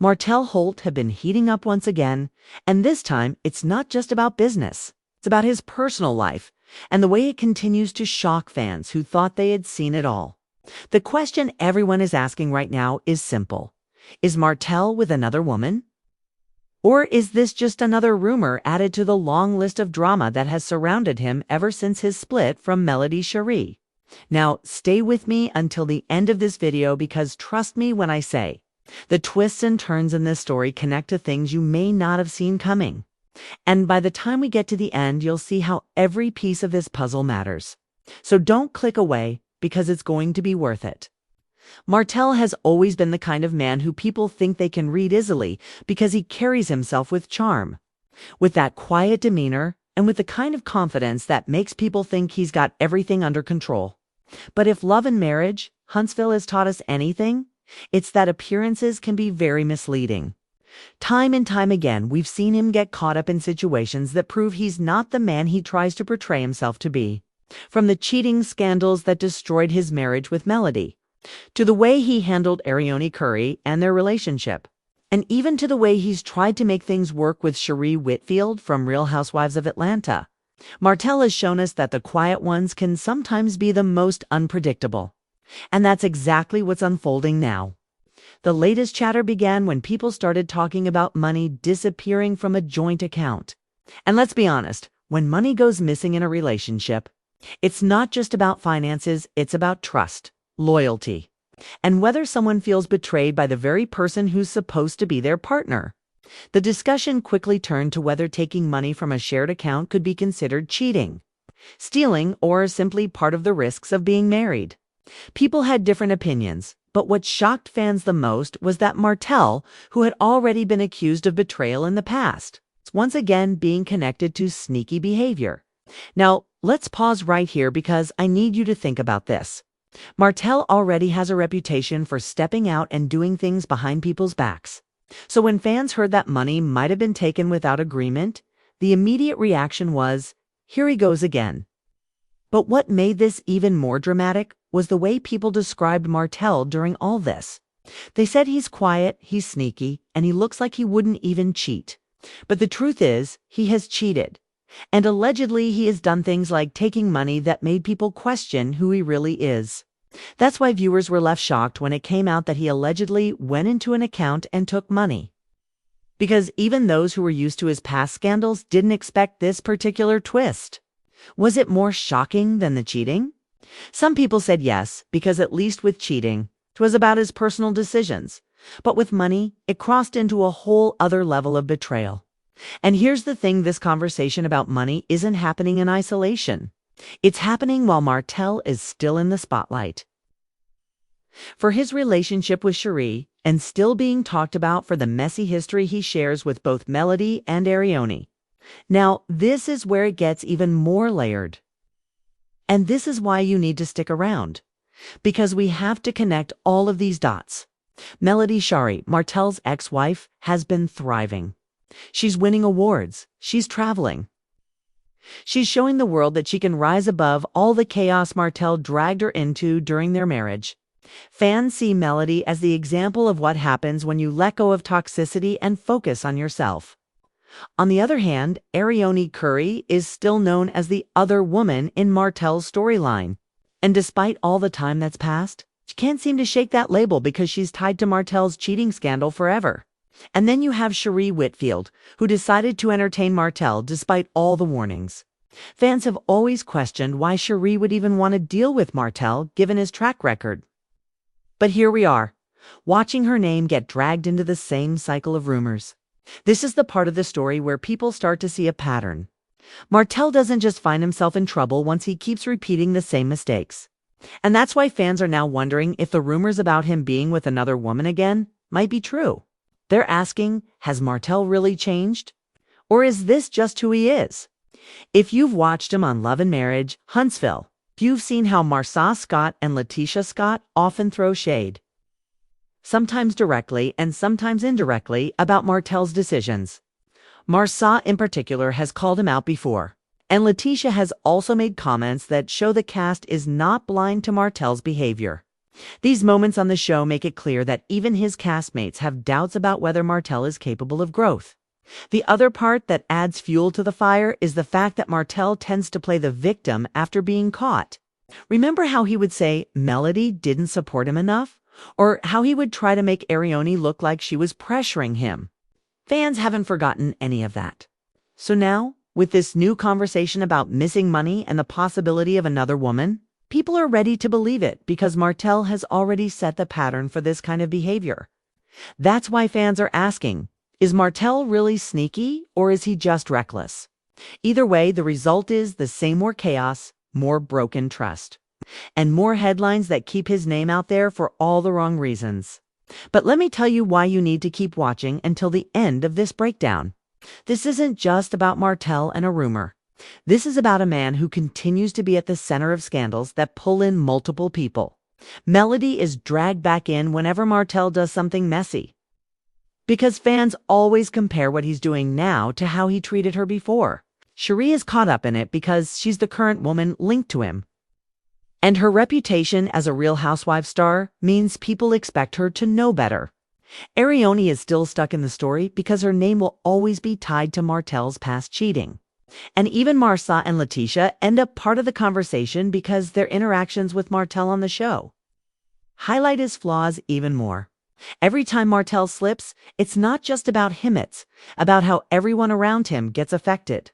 Martell Holt have been heating up once again, and this time it's not just about business. It's about his personal life and the way it continues to shock fans who thought they had seen it all. The question everyone is asking right now is simple. Is Martell with another woman? Or is this just another rumor added to the long list of drama that has surrounded him ever since his split from Melody Shari? Now, stay with me until the end of this video because trust me when I say, the twists and turns in this story connect to things you may not have seen coming. And by the time we get to the end, you'll see how every piece of this puzzle matters. So don't click away because it's going to be worth it. Martell has always been the kind of man who people think they can read easily because he carries himself with charm, with that quiet demeanor and with the kind of confidence that makes people think he's got everything under control. But if love and marriage, Huntsville has taught us anything, it's that appearances can be very misleading. Time and time again, we've seen him get caught up in situations that prove he's not the man he tries to portray himself to be. From the cheating scandals that destroyed his marriage with Melody, to the way he handled Arione Curry and their relationship, and even to the way he's tried to make things work with Shari Whitfield from Real Housewives of Atlanta. Martell has shown us that the quiet ones can sometimes be the most unpredictable. And that's exactly what's unfolding now. The latest chatter began when people started talking about money disappearing from a joint account. And let's be honest, when money goes missing in a relationship, it's not just about finances, it's about trust, loyalty, and whether someone feels betrayed by the very person who's supposed to be their partner. The discussion quickly turned to whether taking money from a shared account could be considered cheating, stealing, or simply part of the risks of being married. People had different opinions, but what shocked fans the most was that Martell, who had already been accused of betrayal in the past, is once again being connected to sneaky behavior. Now, let's pause right here because I need you to think about this. Martell already has a reputation for stepping out and doing things behind people's backs. So when fans heard that money might have been taken without agreement, the immediate reaction was, here he goes again. But what made this even more dramatic was the way people described Martell during all this. They said he's quiet, he's sneaky, and he looks like he wouldn't even cheat. But the truth is, he has cheated. And allegedly, he has done things like taking money that made people question who he really is. That's why viewers were left shocked when it came out that he allegedly went into an account and took money. Because even those who were used to his past scandals didn't expect this particular twist. Was it more shocking than the cheating? Some people said yes, because at least with cheating, it was about his personal decisions. But with money, it crossed into a whole other level of betrayal. And here's the thing, this conversation about money isn't happening in isolation. It's happening while Martell is still in the spotlight. For his relationship with Shari, and still being talked about for the messy history he shares with both Melody and Arione. Now, this is where it gets even more layered. And this is why you need to stick around. Because we have to connect all of these dots. Melody Shari, Martell's ex-wife, has been thriving. She's winning awards. She's traveling. She's showing the world that she can rise above all the chaos Martell dragged her into during their marriage. Fans see Melody as the example of what happens when you let go of toxicity and focus on yourself. On the other hand, Arione Curry is still known as the other woman in Martell's storyline. And despite all the time that's passed, she can't seem to shake that label because she's tied to Martell's cheating scandal forever. And then you have Shari Whitfield, who decided to entertain Martell despite all the warnings. Fans have always questioned why Shari would even want to deal with Martell given his track record. But here we are, watching her name get dragged into the same cycle of rumors. This is the part of the story where people start to see a pattern. Martell doesn't just find himself in trouble once he keeps repeating the same mistakes. And that's why fans are now wondering if the rumors about him being with another woman again might be true. They're asking, has Martell really changed? Or is this just who he is? If you've watched him on Love and Marriage Huntsville, you've seen how Marcia Scott and Letitia Scott often throw shade. Sometimes directly and sometimes indirectly about Martell's decisions. Marcia in particular has called him out before. And Letitia has also made comments that show the cast is not blind to Martell's behavior. These moments on the show make it clear that even his castmates have doubts about whether Martell is capable of growth. The other part that adds fuel to the fire is the fact that Martell tends to play the victim after being caught. Remember how he would say Melody didn't support him enough? Or how he would try to make Arione look like she was pressuring him? Fans haven't forgotten any of that. So now, with this new conversation about missing money and the possibility of another woman, people are ready to believe it because Martell has already set the pattern for this kind of behavior. That's why fans are asking, is Martell really sneaky or is he just reckless? Either way, the result is the same: more chaos, more broken trust, and more headlines that keep his name out there for all the wrong reasons. But let me tell you why you need to keep watching until the end of this breakdown. This isn't just about Martell and a rumor. This is about a man who continues to be at the center of scandals that pull in multiple people. Melody is dragged back in whenever Martell does something messy, because fans always compare what he's doing now to how he treated her before. Shari is caught up in it because she's the current woman linked to him. And her reputation as a Real Housewives star means people expect her to know better. Arione is still stuck in the story because her name will always be tied to Martell's past cheating. And even Marsa and Letitia end up part of the conversation because their interactions with Martell on the show highlight his flaws even more. Every time Martell slips, it's not just about him, it's about how everyone around him gets affected.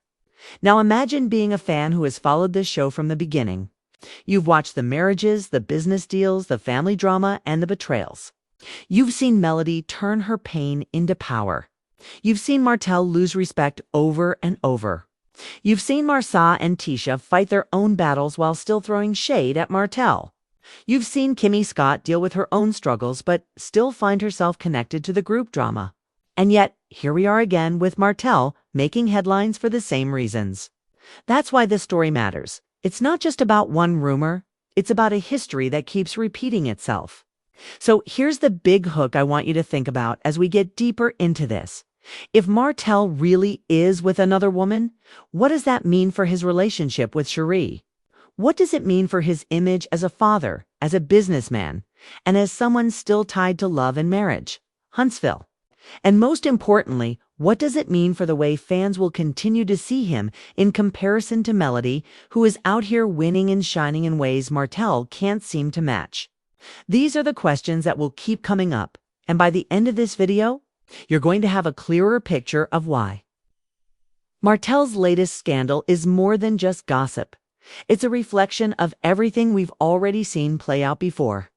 Now imagine being a fan who has followed this show from the beginning. You've watched the marriages, the business deals, the family drama, and the betrayals. You've seen Melody turn her pain into power. You've seen Martell lose respect over and over. You've seen Marsa and Tisha fight their own battles while still throwing shade at Martell. You've seen Kimmy Scott deal with her own struggles but still find herself connected to the group drama. And yet, here we are again with Martell making headlines for the same reasons. That's why this story matters. It's not just about one rumor, it's about a history that keeps repeating itself. So here's the big hook I want you to think about as we get deeper into this. If Martell really is with another woman, what does that mean for his relationship with Shari? What does it mean for his image as a father, as a businessman, and as someone still tied to love and marriage? Huntsville. And most importantly, what does it mean for the way fans will continue to see him in comparison to Melody, who is out here winning and shining in ways Martell can't seem to match? These are the questions that will keep coming up, and by the end of this video, you're going to have a clearer picture of why. Martell's latest scandal is more than just gossip. It's a reflection of everything we've already seen play out before.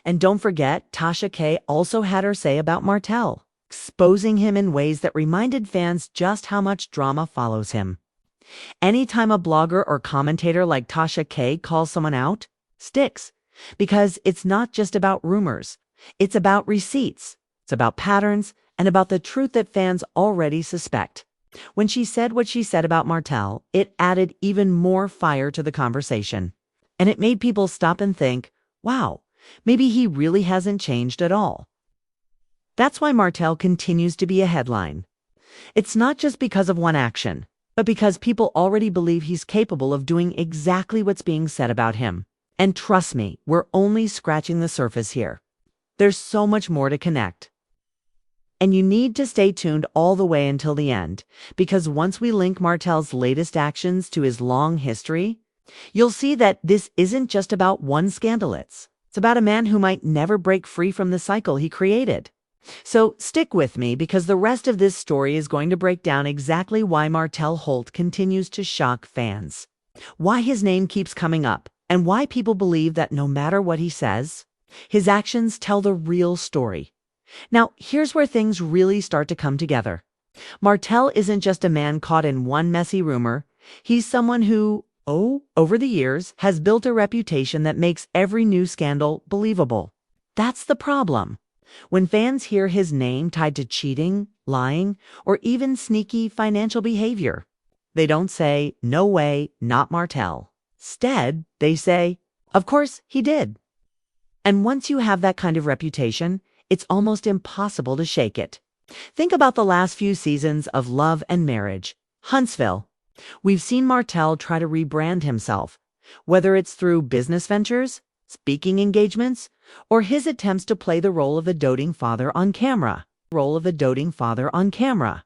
And don't forget, Tasha K also had her say about Martell, exposing him in ways that reminded fans just how much drama follows him. Anytime a blogger or commentator like Tasha K calls someone out, sticks, because it's not just about rumors. It's about receipts. It's about patterns and about the truth that fans already suspect. When she said what she said about Martell, it added even more fire to the conversation. And it made people stop and think, wow, maybe he really hasn't changed at all. That's why Martell continues to be a headline. It's not just because of one action, but because people already believe he's capable of doing exactly what's being said about him. And trust me, we're only scratching the surface here. There's so much more to connect. And you need to stay tuned all the way until the end, because once we link Martell's latest actions to his long history, you'll see that this isn't just about one scandal. It's about a man who might never break free from the cycle he created. So stick with me, because the rest of this story is going to break down exactly why Martell Holt continues to shock fans, why his name keeps coming up, and why people believe that no matter what he says, his actions tell the real story. Now, here's where things really start to come together. Martell isn't just a man caught in one messy rumor. He's someone who, over the years, has built a reputation that makes every new scandal believable. That's the problem. When fans hear his name tied to cheating, lying, or even sneaky financial behavior, they don't say, "No way, not Martell." Instead, they say, "Of course he did." And once you have that kind of reputation, it's almost impossible to shake it. Think about the last few seasons of Love and Marriage Huntsville. We've seen Martell try to rebrand himself, whether it's through business ventures, speaking engagements, or his attempts to play the role of the doting father on camera.